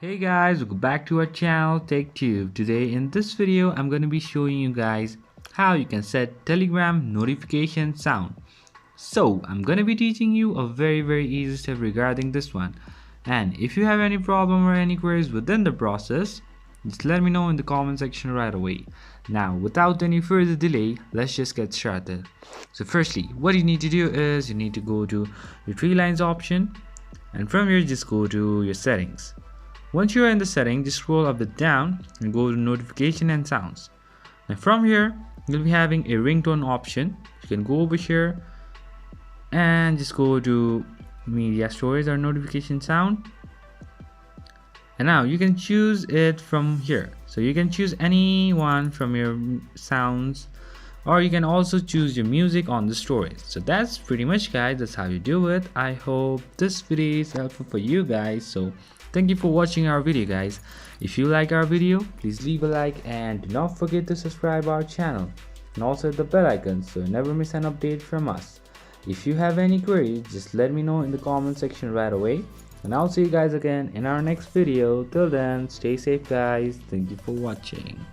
Hey guys, welcome back to our channel TechTube. Today in this video I'm going to be showing you guys how you can set Telegram notification sound. So I'm going to be teaching you a very easy step regarding this one. And if you have any problem or any queries within the process, just let me know in the comment section right away. Now without any further delay, let's just get started. So firstly, what you need to do is you need to go to your three lines option, and from here just go to your settings. Once you are in the setting, just scroll up and down and go to notification and sounds. And from here, you'll be having a ringtone option. You can go over here and just go to media storage or notification sound. And now you can choose it from here. So you can choose any one from your sounds, or you can also choose your music on the storage. So that's pretty much, guys, that's how you do it. I hope this video is helpful for you guys. So thank you for watching our video, guys. If you like our video, please leave a like and do not forget to subscribe our channel and also hit the bell icon so you never miss an update from us. If you have any queries, just let me know in the comment section right away, and I'll see you guys again in our next video. Till then, stay safe, guys. Thank you for watching.